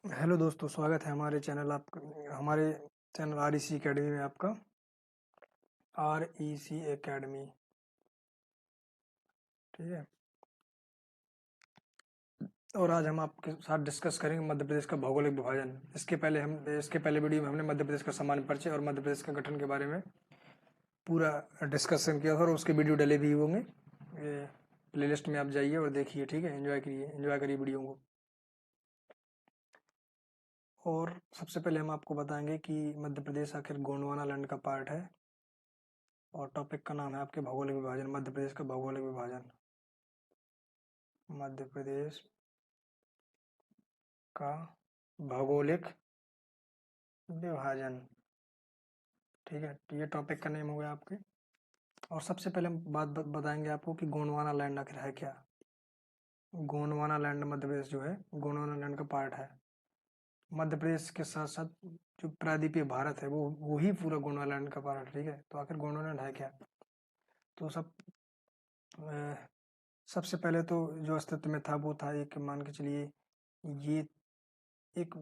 Hello दोस्तों, स्वागत है हमारे चैनल REC एकेडमी में आपका। REC एकेडमी, ठीक है। और आज हम आपके साथ डिस्कस करेंगे मध्य प्रदेश का भौगोलिक विभाजन। इसके पहले वीडियो में हमने मध्य प्रदेश का सामान्य परिचय और मध्य प्रदेश का गठन के बारे में पूरा डिस्कशन किया था और उसके वीडियो डले भी होंगे। प्लेलिस्ट में आप जाइए और देखिए, ठीक है। एंजॉय करिए वीडियो को। और सबसे पहले हम आपको बताएंगे कि मध्य प्रदेश आखिर गोंडवाना लैंड का पार्ट है। और टॉपिक का नाम है आपके भौगोलिक विभाजन, मध्य प्रदेश का भौगोलिक विभाजन। मध्य प्रदेश का भौगोलिक विभाजन, ठीक है। तो ये टॉपिक का नेम हो गया आपके। और सबसे पहले हम बताएंगे आपको कि गोंडवाना लैंड आखिर है क्या। गोंडवाना लैंड मध्य प्रदेश जो है, गोंडवाना लैंड का पार्ट है। मध्य प्रदेश के साथ साथ जो प्रायद्वीपीय भारत है वो ही पूरा गोंडवाना लैंड का पार्ट है, ठीक है। तो आखिर गोंडवाना लैंड है क्या। तो सबसे पहले तो जो अस्तित्व में था वो था, एक मान के चलिए, ये एक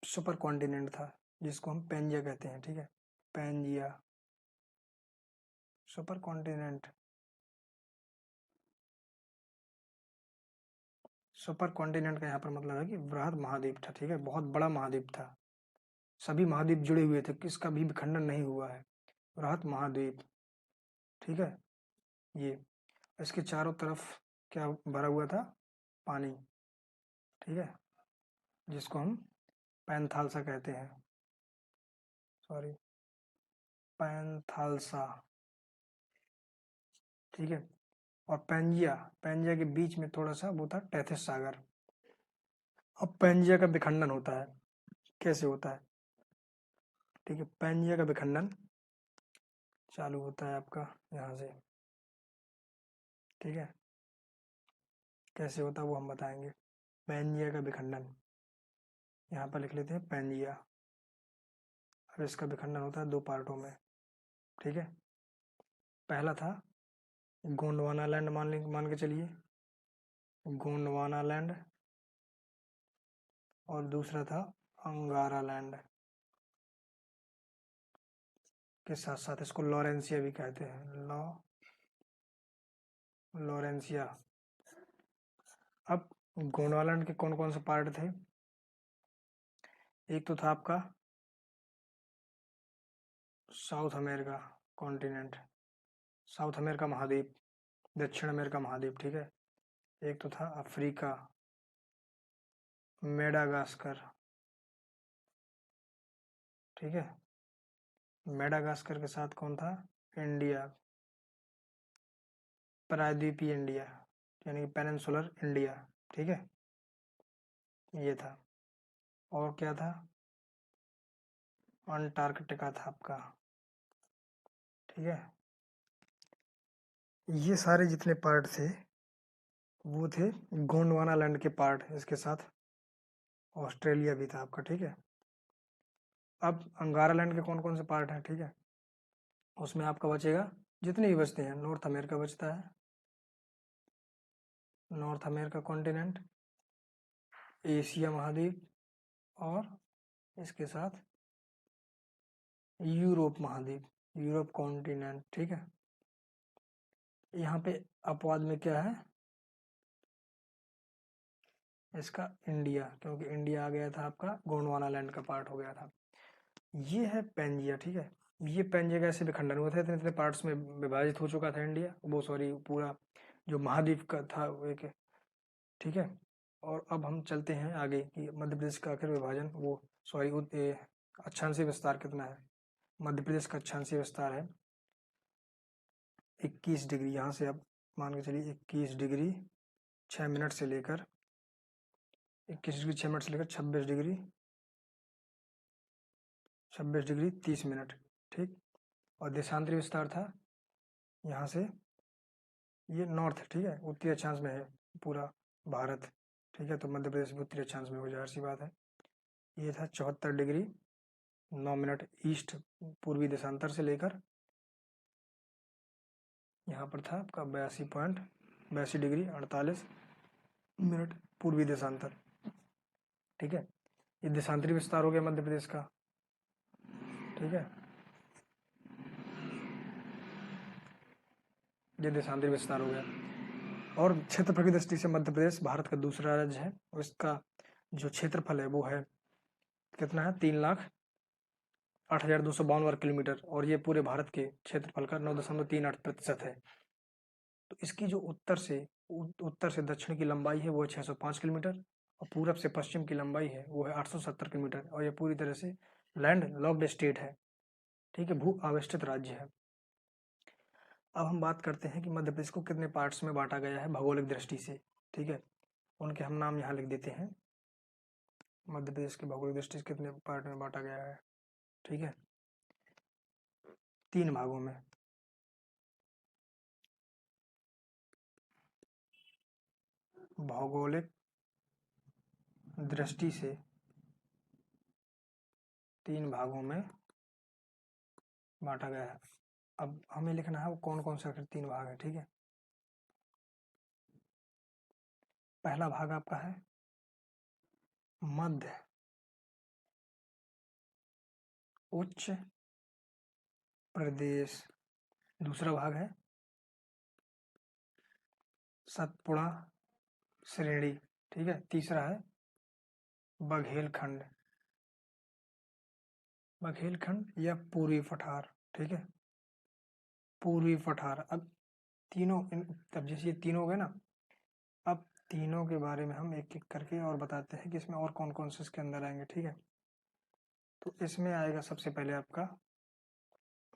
सुपर कॉन्टिनेंट था जिसको हम पेंजिया कहते हैं, ठीक है। Pangaea super continent. Super continent का यहाँ पर मतलब है कि वृहद महाद्वीप था, ठीक है। बहुत बड़ा महाद्वीप था, सभी महाद्वीप जुड़े हुए थे, किसका भी विखंडन नहीं हुआ है। वृहद महाद्वीप, ठीक है। ये इसके चारों तरफ क्या भरा हुआ था, पानी, ठीक है, जिसको हम पैंथालसा कहते हैं, सॉरी, पैंथालसा, ठीक है। और पेंजिया, पेंजिया के बीच में थोड़ा सा वो था टेथिस सागर। अब पेंजिया का विखंडन होता है, कैसे होता है, ठीक है। पेंजिया का विखंडन चालू होता है आपका यहाँ से, ठीक है। कैसे होता है वो हम बताएंगे। पेंजिया का विखंडन यहाँ पर लिख लेते हैं, पेंजिया। अब इसका विखंडन होता है दो पार्टों में, ठीक है। पहला था गोंडवाना लैंड, मान के चलिए, गोंडवाना लैंड। और दूसरा था अंगारा लैंड। के साथ साथ इसको लॉरेंसिया भी कहते हैं, लॉरेंसिया। अब गोंडवाना लैंड के कौन कौन से पार्ट थे। एक तो था आपका south America continent, south America महाद्वीप, दक्षिण अमेरिका महाद्वीप, ठीक है। एक तो था अफ्रीका, मेडागास्कर, ठीक है। मेडागास्कर के साथ कौन था, इंडिया, प्रायद्वीपीय इंडिया, यानी कि पेनिनसुलर इंडिया, ठीक है। ये था। और क्या था, अंटार्कटिका था आपका, ठीक है। ये सारे जितने पार्ट थे वो थे गोंडवाना लैंड के पार्ट। इसके साथ ऑस्ट्रेलिया भी था आपका, ठीक है। अब अंगारा लैंड के कौन कौन से पार्ट हैं, ठीक है। उसमें आपका बचेगा, जितने भी बचते हैं, नॉर्थ अमेरिका बचता है, नॉर्थ अमेरिका कॉन्टिनेंट, एशिया महाद्वीप, और इसके साथ यूरोप महाद्वीप, यूरोप कॉन्टिनेंट, ठीक है। यहाँ पे अपवाद में क्या है इसका, इंडिया, क्योंकि इंडिया आ गया था आपका, गोंडवाना लैंड का पार्ट हो गया था। ये है पेंजिया, ठीक है। ये पेंजिया कैसे विखंडन हुआ था, इतने इतने पार्ट्स में विभाजित हो चुका था इंडिया, वो सॉरी पूरा जो महाद्वीप का था वो एक, ठीक है। और अब हम चलते हैं आगे कि मध्य प्रदेश का आखिर विभाजन, वो सॉरी अक्षांशीय विस्तार कितना है। मध्य प्रदेश का अक्षांशीय विस्तार है 21 डिग्री। यहाँ से आप मान के चलिए 21 डिग्री 6 मिनट से लेकर 21 डिग्री 6 मिनट से लेकर 26 डिग्री 30 मिनट, ठीक। और देशांतरी विस्तार था यहाँ से, ये नॉर्थ, ठीक है, उत्तरी अक्षांश में है पूरा भारत, ठीक है। तो मध्य प्रदेश भी उत्तरी अक्षांश में हो, जाहिर सी बात है। ये था 74 डिग्री 9 मिनट ईस्ट, पूर्वी देशांतर से लेकर यहाँ पर था आपका 82 डिग्री 48 मिनट पूर्वी देशांतर, ठीक है। ये देशांतरी विस्तार हो गया मध्य प्रदेश का, ठीक है, ये देशांतरी विस्तार हो गया। और क्षेत्रफल की दृष्टि से मध्य प्रदेश भारत का दूसरा राज्य है और इसका जो क्षेत्रफल है वो है कितना है, 3,08,252 वर्ग किलोमीटर, और ये पूरे भारत के क्षेत्रफल का 9.38% है। तो इसकी जो उत्तर से दक्षिण की लंबाई है वो है 605 किलोमीटर, और पूरब से पश्चिम की लंबाई है वो है 870 किलोमीटर, और ये पूरी तरह से लैंड लॉक्ड स्टेट है, ठीक है, भू आवेष्टित राज्य है। अब हम बात करते हैं कि मध्य प्रदेश को कितने पार्ट्स में बांटा गया है भौगोलिक दृष्टि से, ठीक है, उनके हम नाम यहाँ लिख देते हैं। मध्य प्रदेश के भौगोलिक दृष्टि से कितने पार्ट में बांटा गया है, ठीक है, 3 भागों में। भौगोलिक दृष्टि से 3 भागों में बांटा गया है। अब हमें लिखना है वो कौन कौन से 3 भाग है, ठीक है। पहला भाग आपका है मध्य उच्च प्रदेश, दूसरा भाग है सतपुड़ा श्रेणी, ठीक है, तीसरा है बघेलखंड, बघेलखंड या पूर्वी पठार, ठीक है, पूर्वी पठार। अब अब जैसे ये तीनों हो गए ना, अब तीनों के बारे में हम एक एक करके और बताते हैं कि इसमें और कौन कौन से इसके अंदर आएंगे, ठीक है। तो इसमें आएगा सबसे पहले आपका,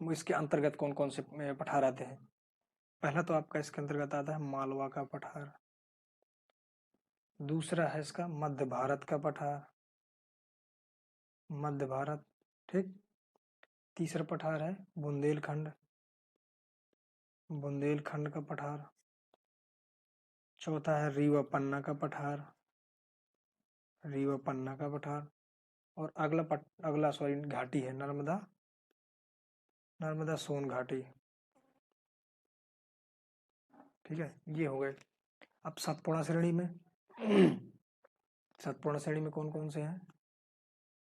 इसके अंतर्गत कौन कौन से पठार आते हैं। पहला तो आपका इसके अंतर्गत आता है मालवा का पठार, दूसरा है इसका मध्य भारत का पठार, मध्य भारत, ठीक, तीसरा पठार है बुंदेलखंड, बुंदेलखंड का पठार, चौथा है रीवा पन्ना का पठार, रीवा पन्ना का पठार, और अगला सॉरी घाटी है नर्मदा, नर्मदा सोन घाटी, ठीक है, ये हो गए। अब सतपुड़ा श्रेणी में सतपुड़ा श्रेणी में कौन कौन से हैं,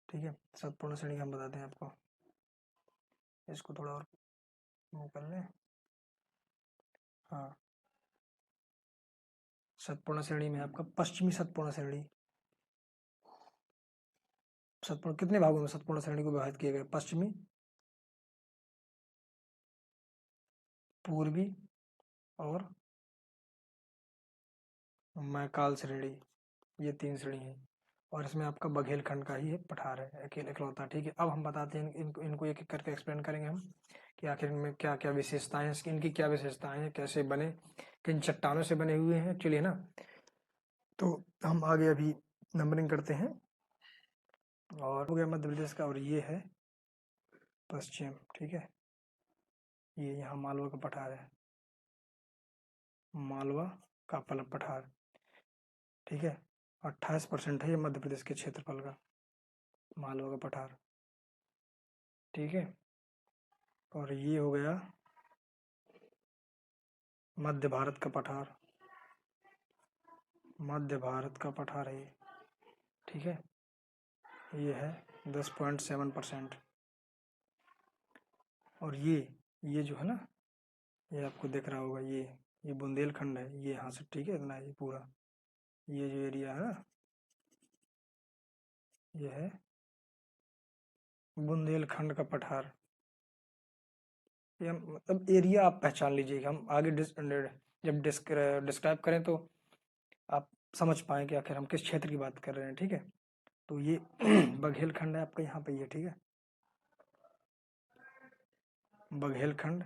ठीक है, सतपुड़ा श्रेणी हम बताते हैं आपको, इसको थोड़ा और वो कर लें, हाँ, सतपुड़ा श्रेणी में आपका पश्चिमी सतपुड़ा श्रेणी, सतपुड़ा कितने भागों में सतपुड़ा श्रेणी को विभाजित किया गया, पश्चिमी, पूर्वी और मैकाल श्रेणी, ये 3 श्रेणी है, और इसमें आपका बघेलखंड का ही पठार है अकेले इकलौता, ठीक है। अब हम बताते हैं इनको एक एक करके एक्सप्लेन करेंगे हम कि आखिर इनमें क्या क्या विशेषताएं हैं, इनकी क्या विशेषताएं हैं, कैसे बने, किन चट्टानों से बने हुए हैं, एक्चुअली है ना। तो हम आगे अभी नंबरिंग करते हैं, और हो गया मध्य प्रदेश का, और ये है पश्चिम, ठीक है, ये यहाँ मालवा का पठार है, मालवा का पठार, ठीक है, 28% है ये मध्य प्रदेश के क्षेत्रफल का मालवा का पठार, ठीक है। और ये हो गया मध्य भारत का पठार, मध्य भारत का पठार है ये, ठीक है, ये है 10.7%। और ये जो है ना, ये आपको दिख रहा होगा, ये बुंदेलखंड है, ये यहाँ से, ठीक है, इतना ये पूरा ये जो एरिया है ना, ये है बुंदेलखंड का पठार। ये मतलब एरिया आप पहचान लीजिएगा, हम आगे जब डिस्क्राइब करें तो आप समझ पाएँ कि आखिर हम किस क्षेत्र की बात कर रहे हैं, ठीक है। तो ये बघेलखंड है आपका यहाँ पे, ये, ठीक है, बघेलखंड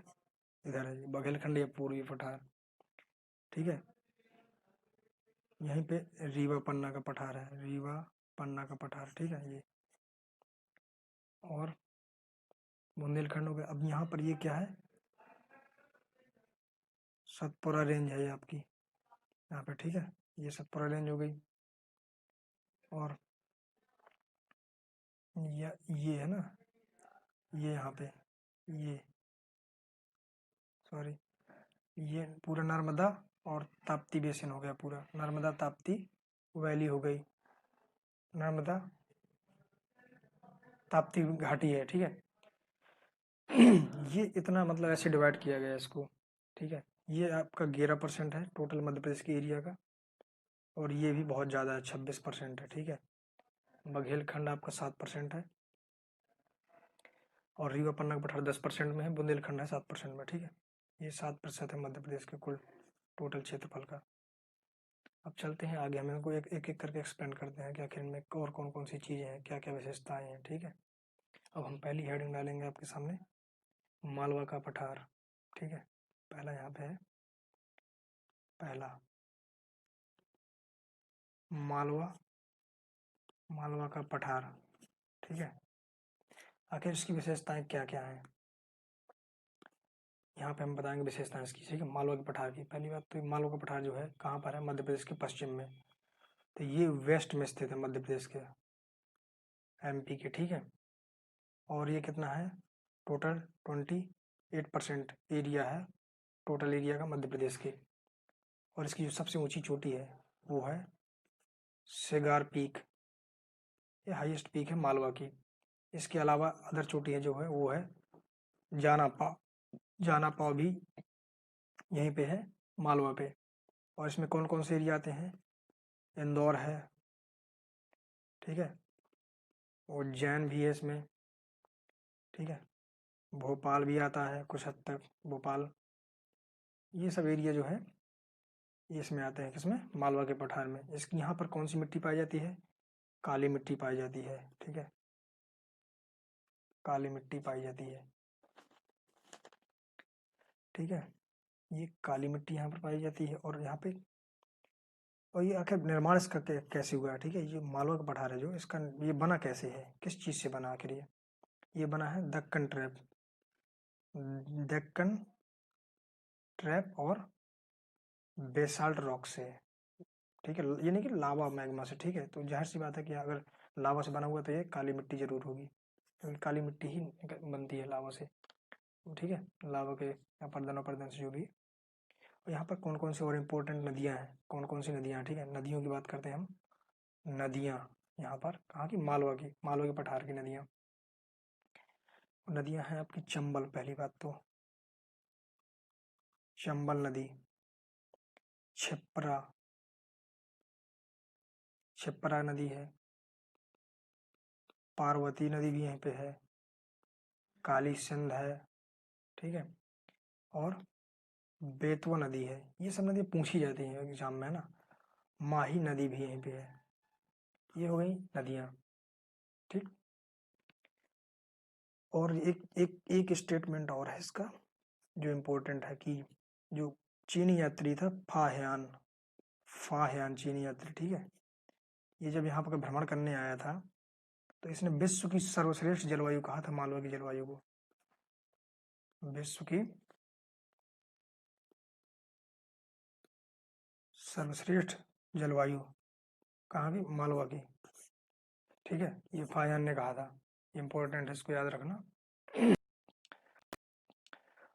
इधर है, बघेलखंड या पूर्वी पठार, ठीक है। यहीं पे रीवा पन्ना का पठार है, रीवा पन्ना का पठार, ठीक है, ये, और बुंदेलखंड हो गया। अब यहाँ पर ये क्या है, सतपुड़ा रेंज है ये आपकी यहाँ पे, ठीक है, ये सतपुड़ा रेंज हो गई। और ये है ना, ये यहाँ पे, ये सॉरी, ये पूरा नर्मदा और ताप्ती बेसिन हो गया, पूरा नर्मदा ताप्ती वैली हो गई, नर्मदा ताप्ती घाटी है, ठीक है। ये इतना मतलब ऐसे डिवाइड किया गया है इसको, ठीक है। ये आपका 11% है टोटल मध्य प्रदेश के एरिया का, और ये भी बहुत ज़्यादा है, 26% है, ठीक है। बघेलखंड आपका 7% है, और रीवा पन्ना का पठार 10% में है, बुंदेलखंड है 7% में, ठीक है। ये 7% है मध्य प्रदेश के कुल टोटल क्षेत्रफल का। अब चलते हैं आगे, हम इनको एक एक करके एक्सप्लेन करते हैं कि आखिर इनमें और कौन कौन सी चीज़ें हैं, क्या क्या विशेषताएं हैं, ठीक है। अब हम पहली हेडिंग डालेंगे आपके सामने, मालवा का पठार, ठीक है। पहला यहाँ पे है, पहला मालवा, मालवा का पठार, ठीक है। आखिर इसकी विशेषताएं क्या क्या हैं, यहाँ पे हम बताएंगे विशेषताएं इसकी, ठीक है। मालवा के पठार की पहली बात तो, मालवा का पठार जो है कहाँ पर है, मध्य प्रदेश के पश्चिम में, तो ये वेस्ट में स्थित है मध्य प्रदेश के, एमपी के, ठीक है। और ये कितना है, टोटल 28% एरिया है टोटल एरिया का मध्य प्रदेश के। और इसकी जो सबसे ऊंची चोटी है वो है सेगार पीक, ये हाईएस्ट पीक है मालवा की। इसके अलावा अदर चोटी है जो है वो है जाना पाव, जाना पाव भी यहीं पे है मालवा पे। और इसमें कौन कौन से एरिया आते हैं, इंदौर है, ठीक है, उज्जैन भी है इसमें, ठीक है, भोपाल भी आता है कुछ हद तक, भोपाल, ये सब एरिया जो है ये इसमें आते हैं, किसमें, मालवा के पठार में। इसकी यहाँ पर कौन सी मिट्टी पाई जाती है, काली मिट्टी पाई जाती है, ठीक है, काली मिट्टी पाई जाती है, ठीक है। ये काली मिट्टी यहाँ पर पाई जाती है, और यहाँ पे, और ये आखिर निर्माण इसका कैसे हुआ है, ठीक है। ये मालवा का पठार है जो इसका, ये बना कैसे है, किस चीज़ से बना आखिर ये बना है दक्कन ट्रैप, दक्कन ट्रैप और बेसाल्ट रॉक से, ठीक है। ये नहीं कि लावा मैग्मा से, ठीक है। तो जाहिर सी बात है कि अगर लावा से बना हुआ तो ये काली मिट्टी जरूर होगी, क्योंकि काली मिट्टी ही बनती है लावा से, ठीक है। लावा के अपर्दन अपर्दन से जो भी। और यहाँ पर कौन कौन सी और इम्पोर्टेंट नदियाँ हैं, कौन कौन सी नदियाँ हैं, ठीक है। नदियों की बात करते हैं हम, नदियाँ यहाँ पर कहाँ की, मालवा की, मालवा के पठार की नदियाँ। नदियाँ हैं आपकी चंबल, पहली बात तो चंबल नदी, छिप्रा, छिप्रा नदी है, पार्वती नदी भी यहीं पे है, काली सिंध है, ठीक है, और बेतवा नदी है। ये सब नदी पूछी जाती हैं एग्जाम में, है ना। माही नदी भी यहीं पे है। ये हो गई नदियाँ, ठीक। और एक एक एक स्टेटमेंट और है इसका जो इम्पोर्टेंट है, कि जो चीनी यात्री था फाहियान, फाहियान चीनी यात्री, ठीक है, ये जब यहाँ पर भ्रमण करने आया था तो इसने विश्व की सर्वश्रेष्ठ जलवायु कहा था मालवा की जलवायु को, विश्व की सर्वश्रेष्ठ जलवायु कहाँ की, मालवा की, ठीक है। ये फाहियान ने कहा था, इम्पोर्टेंट है, इसको याद रखना।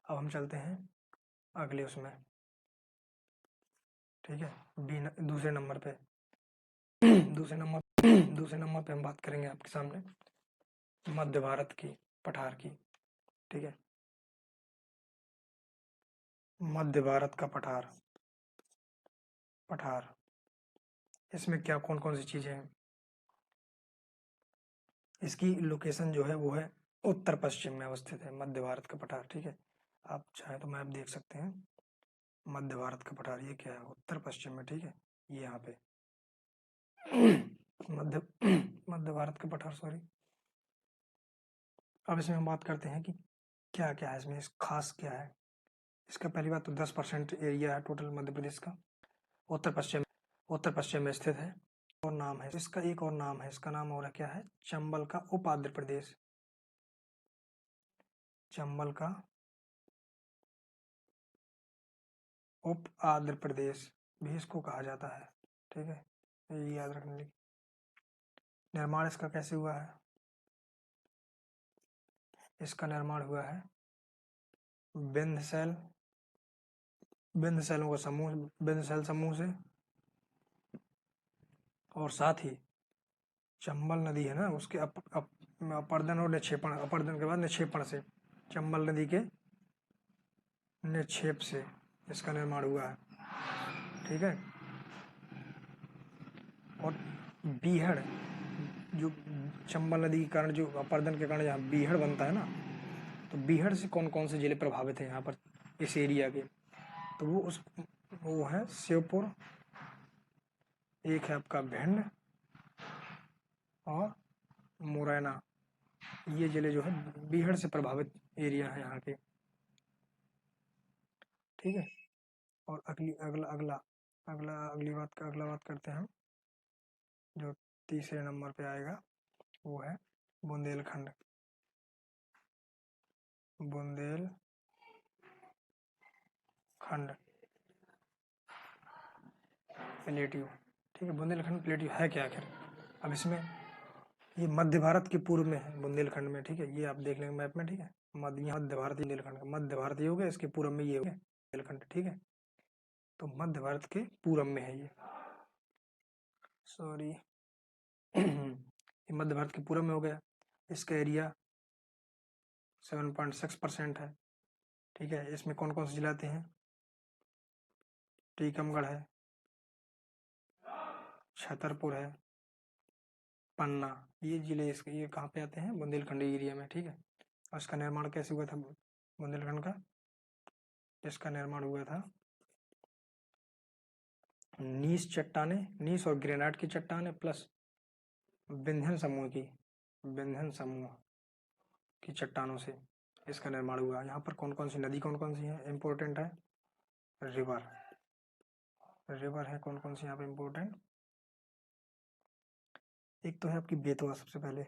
अब हम चलते हैं अगले उसमें, ठीक है, दूसरे नंबर पे, दूसरे नंबर पे हम बात करेंगे आपके सामने मध्य भारत की पठार की, ठीक है। मध्य भारत का पठार, पठार इसमें क्या कौन कौन सी चीजें हैं, इसकी लोकेशन जो है वो है उत्तर पश्चिम में अवस्थित है मध्य भारत का पठार, ठीक है। आप चाहे तो मैप देख सकते हैं, मध्य भारत का पठार ये क्या है, उत्तर पश्चिम में, ठीक है। ये यहाँ पे मध्य मध्य भारत का पठार, सॉरी। अब इसमें हम बात करते हैं कि क्या क्या है इसमें, इस खास क्या है। इसका पहली बात तो 10% एरिया है टोटल मध्य प्रदेश का, उत्तर पश्चिम, उत्तर पश्चिम में स्थित है। और नाम है इसका, एक और नाम है इसका, नाम और क्या है, चंबल का उप आंध्र प्रदेश, चंबल का उप आंध्र प्रदेश भी इसको कहा जाता है, ठीक है। ये याद रखने लिए। निर्माण इसका कैसे हुआ है, इसका निर्माण हुआ है विंध्यशैल, विंध्यशैलों का समूह, विंध्यशैल समूह से, और साथ ही चंबल नदी है ना उसके अपर्दन और निक्षेपण, अपर्दन के बाद निक्षेपण से, चंबल नदी के निक्षेप से इसका निर्माण हुआ है, ठीक है। और बीहड़, जो चंबल नदी के कारण, जो अपर्दन के कारण यहाँ बीहड़ बनता है ना, तो बीहड़ से कौन कौन से जिले प्रभावित हैं यहाँ पर इस एरिया के, तो वो है श्योपुर, एक है आपका भिंड और मुरैना, ये जिले जो है बीहड़ से प्रभावित एरिया है यहाँ के, ठीक है। और अगली बात करते हैं हम, जो तीसरे नंबर पे आएगा वो है बुंदेलखंड, बुंदेलखंड प्लेट्यू, ठीक है। बुंदेलखंड प्लेट्यू है क्या आखिर, अब इसमें ये मध्य भारत के पूर्व में है बुंदेलखंड में, ठीक है। ये आप देख लेंगे मैप में, ठीक है। मध्य भारत, बुंदेलखंड मध्य भारत ये हो गया, इसके पूर्व में ये हो गया बुंदेलखंड, ठीक है। तो मध्य भारत के पूर्व में है ये, सॉरी ये मध्य भारत के पूर्व में हो गया। इसका एरिया 7.6% है, ठीक है। इसमें कौन कौन से जिले आते हैं, टीकमगढ़ है, छतरपुर है, पन्ना, ये जिले इसके, ये कहाँ पे आते हैं, बुंदेलखंड एरिया में, ठीक है। और इसका निर्माण कैसे हुआ था बुंदेलखंड का, इसका निर्माण हुआ था नीस और ग्रेनाइट की चट्टानें प्लस विंध्यन समूह की चट्टानों से इसका निर्माण हुआ। यहाँ पर कौन कौन सी नदी, कौन कौन सी है इम्पोर्टेंट है, रिवर है कौन कौन सी यहाँ पे इम्पोर्टेंट, एक तो है आपकी बेतवा, सबसे पहले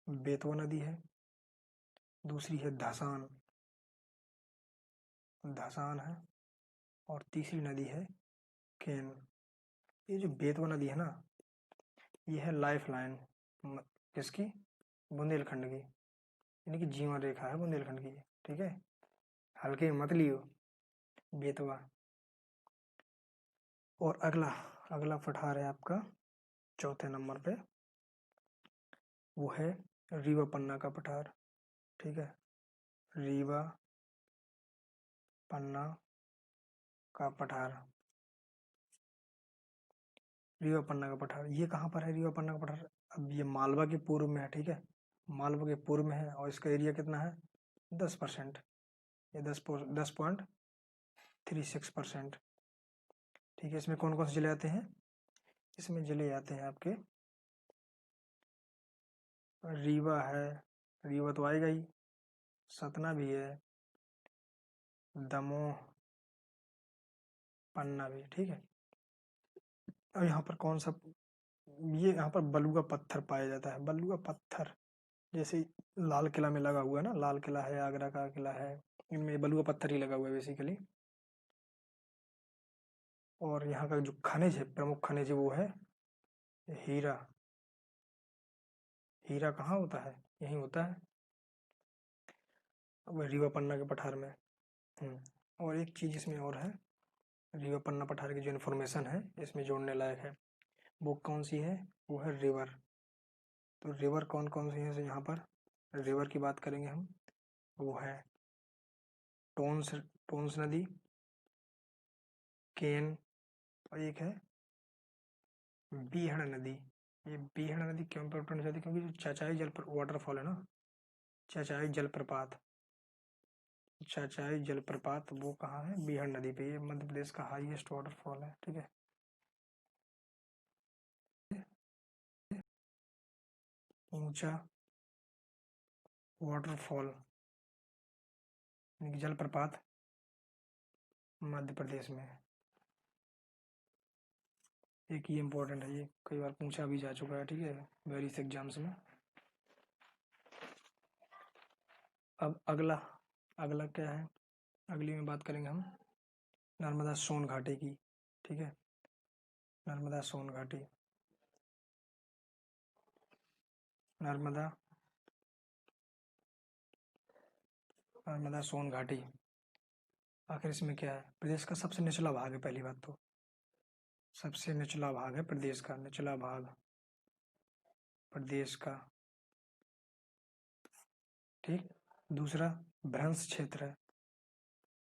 बेतवा नदी है, दूसरी है धसान है, और तीसरी नदी है केन। ये जो बेतवा नदी है ना, ये है लाइफ लाइन किसकी, बुंदेलखंड की, यानी कि जीवन रेखा है बुंदेलखंड की, ठीक है। हल्के मत लियो बेतवा। और अगला पठार है आपका चौथे नंबर पे, वो है रीवा पन्ना का पठार, ठीक है। रीवा पन्ना का पठार, रीवा पन्ना का पठार ये कहाँ पर है, रीवा पन्ना का पठार, अब ये मालवा के पूर्व में है, ठीक है। मालवा के पूर्व में है, और इसका एरिया कितना है 10%, ये 10.36%, ठीक है। इसमें कौन कौन से जिले आते हैं, इसमें जिले आते हैं आपके, रीवा है, रीवा तो आएगा ही, सतना भी है, दमोह, पन्ना भी, ठीक है। और यहाँ पर कौन सा, ये यहाँ पर बलुआ पत्थर पाया जाता है, बलुआ पत्थर, जैसे लाल किला में लगा हुआ है ना, लाल किला है, आगरा का किला है, इनमें बलुआ पत्थर ही लगा हुआ है बेसिकली। और यहाँ का जो खनिज है, प्रमुख खनिज है, वो है हीरा। हीरा कहाँ होता है, यहीं होता है रीवा पन्ना के पठार में। और एक चीज़ इसमें और है, रीवा पन्ना पठार की जो इन्फॉर्मेशन है इसमें जोड़ने लायक है, वो कौन सी है, वो है रिवर। तो रिवर कौन कौन सी है यहाँ पर, रिवर की बात करेंगे हम, वो है टोन्स नदी, केन, और एक है बीहड़ नदी। ये बीहड़ नदी क्यों इम्पोर्टेंट है, क्योंकि जो चाचाई वाटरफॉल है ना, चाचाई जलप्रपात वो कहाँ है, बीहड़ नदी पे, ये मध्य प्रदेश का हाईएस्ट वाटरफॉल है, ठीक है। ऊंचा वाटरफॉल यानी जलप्रपात मध्य प्रदेश में है, एक ये इम्पोर्टेंट है, ये कई बार पूछा भी जा चुका है, ठीक है, वेरियस एग्जाम्स में। अब अगला क्या है, अगली में बात करेंगे हम नर्मदा सोन घाटी की, ठीक है। नर्मदा सोन घाटी, नर्मदा सोन घाटी, आखिर इसमें क्या है, प्रदेश का सबसे निचला भाग है, पहली बात तो सबसे निचला भाग है प्रदेश का, निचला भाग, प्रदेश का, ठीक। दूसरा भ्रंश क्षेत्र है,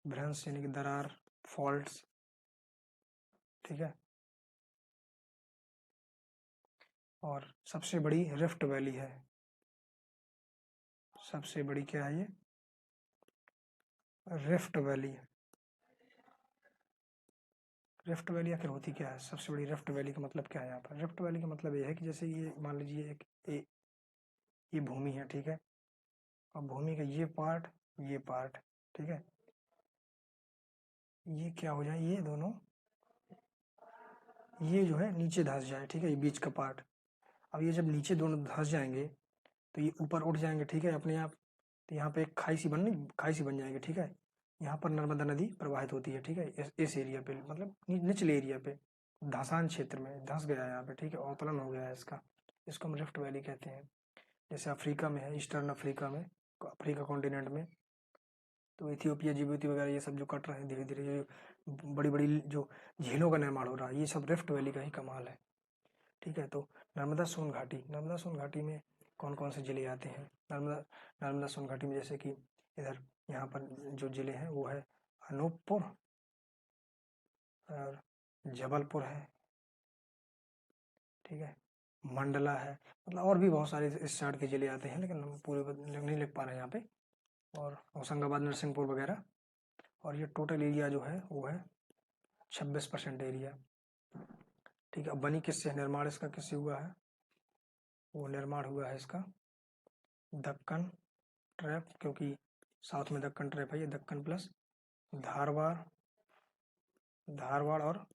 भ्रंश यानी कि दरार, फॉल्ट्स, ठीक है। और सबसे बड़ी रिफ्ट वैली है, सबसे बड़ी क्या है ये, रिफ्ट वैली। रिफ्ट वैली आखिर होती क्या है, सबसे बड़ी रिफ्ट वैली का मतलब क्या है यहाँ पर? रिफ्ट वैली का मतलब ये है कि जैसे ये मान लीजिए एक ये भूमि है, ठीक है। और भूमि का ये पार्ट, ठीक है, ये क्या हो जाए, ये दोनों ये जो है नीचे धंस जाए, ठीक है, ये बीच का पार्ट। अब ये जब नीचे दोनों धंस जाएंगे तो ये ऊपर उठ जाएंगे, ठीक है, अपने आप। तो यहाँ पे एक खाई सी बन जाएगी, ठीक है। यहाँ पर नर्मदा नदी प्रवाहित होती है, ठीक है, इस एरिया पे, मतलब निचले एरिया पे, धंसान क्षेत्र में धंस गया है यहाँ पे, ठीक है, अवतरण हो गया है इसका। इसको हम रिफ्ट वैली कहते हैं। जैसे अफ्रीका में है, ईस्टर्न अफ्रीका में, अफ्रीका कॉन्टिनेंट में, तो इथियोपिया, जिबूती वगैरह ये सब जो कट रहे हैं धीरे धीरे, जो बड़ी बड़ी जो झीलों का निर्माण हो रहा है, ये सब रिफ्ट वैली का ही कमाल है, ठीक है। तो नर्मदा सोन घाटी में कौन कौन से जिले आते हैं? नर्मदा सोन घाटी में जैसे कि इधर यहाँ पर जो जिले हैं वो है अनूपपुर और जबलपुर है, ठीक है, मंडला है, मतलब और भी बहुत सारे इस साइड के जिले आते हैं, लेकिन हम पूरे नहीं लिख पा रहे हैं यहाँ पे। और होशंगाबाद, नरसिंहपुर वगैरह। और ये टोटल एरिया जो है वो है 26% एरिया, ठीक है। अब बनी किससे, निर्माण इसका किससे हुआ है? वो निर्माण हुआ है इसका दक्कन ट्रैप, क्योंकि साउथ में दक्कन ट्रैप है, ये दक्कन प्लस धारवाड़, धारवाड़ और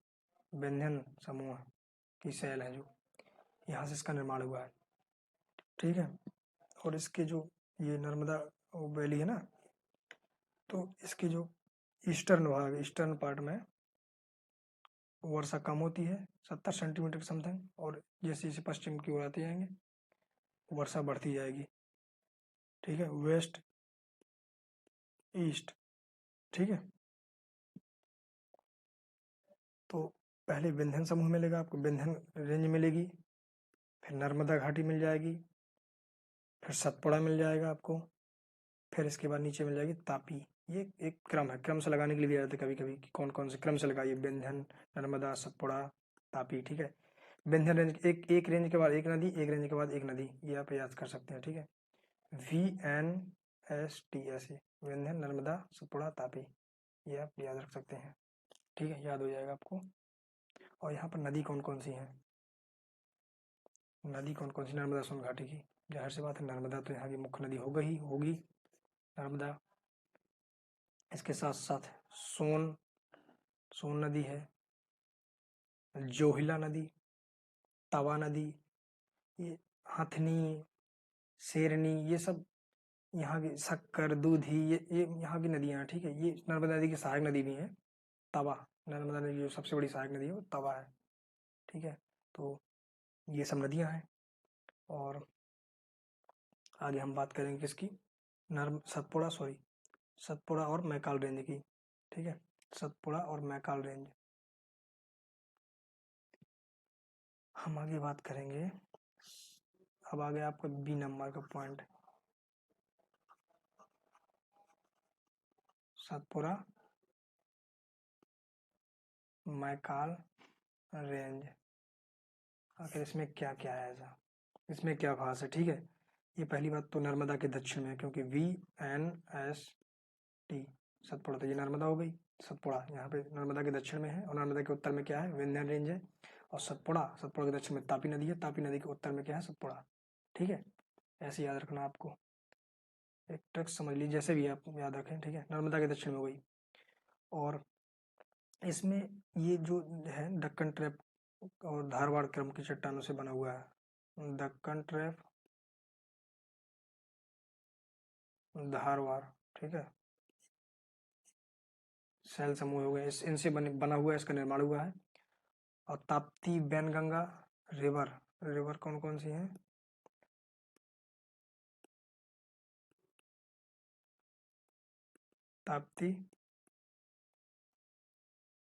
विंध्यन समूह की सेल है, जो यहाँ से इसका निर्माण हुआ है, ठीक है। और इसके जो ये नर्मदा वैली है ना, तो इसके जो ईस्टर्न भाग, ईस्टर्न पार्ट में वर्षा कम होती है, 70 सेंटीमीटर समथिंग, और जैसे जैसे पश्चिम की ओर आते जाएंगे वर्षा बढ़ती जाएगी, ठीक है, वेस्ट ईस्ट, ठीक है। तो पहले विंध्यन समूह मिलेगा आपको, विंध्यन रेंज मिलेगी, फिर नर्मदा घाटी मिल जाएगी, फिर सतपुड़ा मिल जाएगा आपको, फिर इसके बाद नीचे मिल जाएगी तापी। ये एक क्रम है, क्रम से लगाने के लिए भी आते कभी कभी कि कौन कौन से क्रम से लगाइए, विंध्यन, नर्मदा, सतपुड़ा, तापी, ठीक है। विंध्यन रेंज एक रेंज के बाद एक नदी, एक रेंज के बाद एक नदी, ये आप याद कर सकते हैं, ठीक है। VNST, विंध्यन, नर्मदा, सतपुड़ा, तापी, ये आप याद रख सकते हैं, ठीक है, याद हो जाएगा आपको। और यहाँ पर नदी कौन कौन सी है, नदी कौन कौन सी, नर्मदा सोन घाटी की, जाहिर सी बात है नर्मदा तो यहाँ की मुख्य नदी होगी नर्मदा। इसके साथ साथ सोन नदी है, जोहिला नदी, तवा नदी, ये हथनी, शेरनी, ये सब यहाँ की, शक्कर, दूधी, ये यहाँ की नदियाँ हैं, ठीक है। ये नर्मदा नदी की सहायक नदी भी है। तवा, नर्मदा नदी जो सबसे बड़ी सहायक नदी है वो तवा है, ठीक है। तो ये सब नदियाँ हैं। और आगे हम बात करेंगे किसकी, सतपुड़ा और मैकाल रेंज की, ठीक है, सतपुड़ा और मैकाल रेंज। हम आगे बात करेंगे, अब आगे आपका बी नंबर का पॉइंट, सतपुड़ा मैकाल रेंज। आखिर इसमें क्या क्या है ऐसा, इसमें क्या खास है, ठीक है। ये पहली बात तो नर्मदा के दक्षिण में है, क्योंकि VNST सतपुड़ा, तो ये नर्मदा हो गई। सतपुड़ा यहाँ पे नर्मदा के दक्षिण में है, और नर्मदा के उत्तर में क्या है, विंध्यन रेंज है। और सतपुड़ा के दक्षिण में तापी नदी है, तापी नदी के उत्तर में क्या है, सतपुड़ा, ठीक है। ऐसे याद रखना आपको, एक ट्रिक समझ लीजिए, जैसे भी आप याद रखें, ठीक है, नर्मदा के दक्षिण में हो गई। और इसमें ये जो है दक्कन ट्रैप और धारवाड़ क्रम की चट्टानों से बना हुआ है, दक्कन ट्रैप, धारवाड़, ठीक है, शैल समूह हो गए, इनसे बना हुआ है, इसका निर्माण हुआ है। और ताप्ती, बैनगंगा रिवर, रिवर कौन कौन सी हैं, ताप्ती,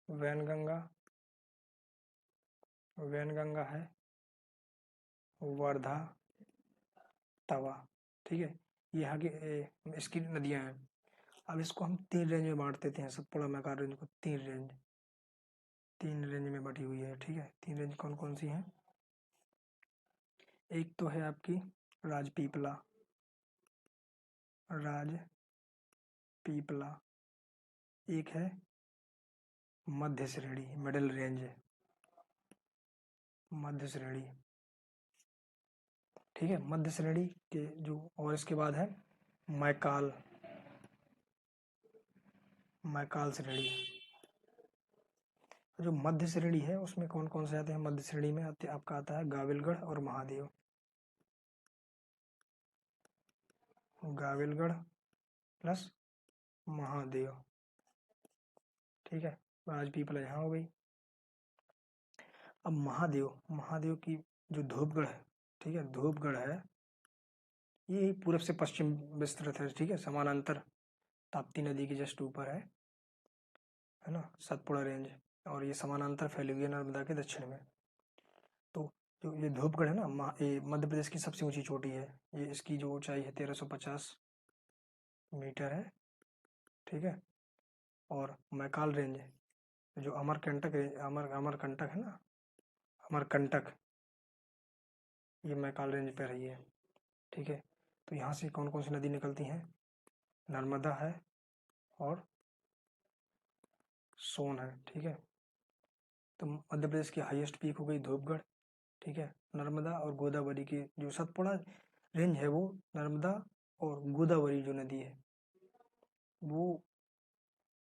वैनगंगा, वैनगंगा है, वर्धा, तवा, ठीक है, ये यहाँ की इसकी नदियाँ हैं। अब इसको हम 3 रेंज में बांट देते हैं, सतपुड़ा मैकाल रेंज को 3 रेंज में बटी हुई है, ठीक है। 3 रेंज कौन कौन सी हैं? एक तो है आपकी राजपीपला, राजपीपला, एक है मध्य श्रेणी, मिडिल रेंज, मध्य श्रेणी, ठीक है, मध्य श्रेणी के जो, और इसके बाद है मैकाल, मैकाल श्रेणी। जो मध्य श्रेणी है उसमें कौन कौन से आते हैं? मध्य श्रेणी में आते आपका आता है गाविलगढ़ और महादेव, गाविलगढ़ प्लस महादेव, ठीक है। राजपीपला यहाँ हो गई। अब महादेव, महादेव की जो धूपगढ़ है, ठीक है, धूपगढ़ है, ये पूरब से पश्चिम विस्तृत है, ठीक है, समानांतर ताप्ती नदी के जस्ट ऊपर है ना, सतपुड़ा रेंज, और ये समानांतर फैली हुई है नर्मदा के दक्षिण में। तो जो ये धूपगढ़ है ना, ये मध्य प्रदेश की सबसे ऊंची चोटी है, ये इसकी जो ऊंचाई है 1350 मीटर है, ठीक है। और मैकाल रेंज जो अमरकंटक अमरकंटक है ना, अमरकंटक, ये मैकाल रेंज पे रही है, ठीक है। तो यहाँ से कौन कौन सी नदी निकलती हैं? नर्मदा है और सोन है, ठीक है। तो मध्य प्रदेश की हाईएस्ट पीक हो गई धूपगढ़, ठीक है। नर्मदा और गोदावरी की जो सतपुड़ा रेंज है वो नर्मदा और गोदावरी जो नदी है वो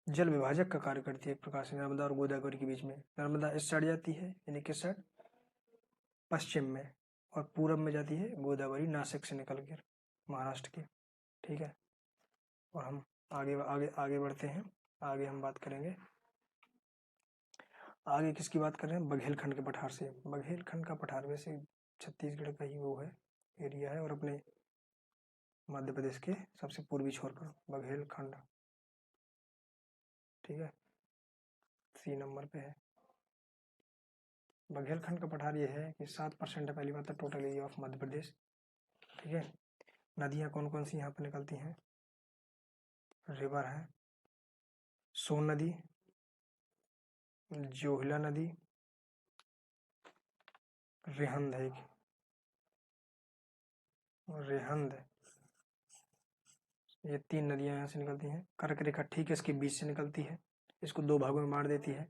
जल विभाजक का कार्य करती है एक प्रकार से, नर्मदा और गोदावरी के बीच में। नर्मदा इस साइड जाती है, यानी किस साइड? पश्चिम में, और पूरब में जाती है गोदावरी नासिक से निकल कर महाराष्ट्र के, ठीक है। और हम आगे आगे आगे बढ़ते हैं। आगे हम बात करेंगे, आगे किसकी बात कर रहे हैं? बघेलखंड के पठार से। बघेलखंड का पठार वैसे छत्तीसगढ़ का ही वो है, एरिया है, और अपने मध्य प्रदेश के सबसे पूर्वी छोर पर बघेलखंड, ठीक है, 3 नंबर पे है। बघेलखंड का पठार ये है कि 7% है, पहली बात है, total area of Madhya Pradesh, ठीक है। नदियाँ कौन कौन सी यहाँ पर निकलती हैं? रिवर है सोन नदी, जोहिला नदी, रेहंद है, रेहंद, ये 3 नदियां यहाँ से निकलती हैं। कर्क रेखा ठीक है इसके बीच से निकलती है, इसको 2 भागों में बांट देती है।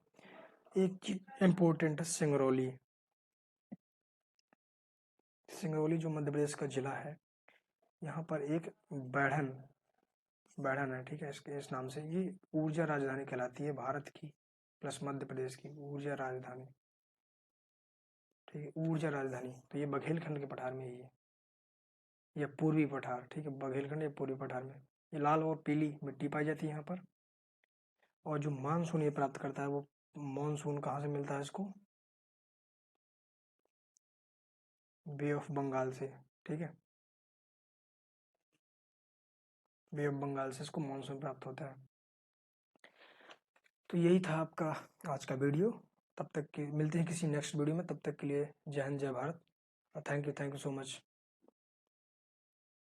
एक चीज इम्पोर्टेंट है, सिंगरौली, सिंगरौली जो मध्य प्रदेश का जिला है, यहाँ पर एक बैढ़न, बैढ़न है, ठीक है, इसके इस नाम से ये ऊर्जा राजधानी कहलाती है भारत की प्लस मध्य प्रदेश की ऊर्जा राजधानी, ठीक है, ऊर्जा राजधानी। तो ये बघेलखंड के पठार में ही है, या पूर्वी पठार, ठीक है, बघेलखंड या पूर्वी पठार में। ये लाल और पीली मिट्टी पाई जाती है यहाँ पर। और जो मानसून ये प्राप्त करता है वो मानसून कहाँ से मिलता है इसको? बे ऑफ बंगाल से, ठीक है, बे ऑफ बंगाल से इसको मानसून प्राप्त होता है। तो यही था आपका आज का वीडियो। तब तक के मिलते हैं किसी नेक्स्ट वीडियो में, तब तक के लिए जय हिंद जय Bharat, thank you so much.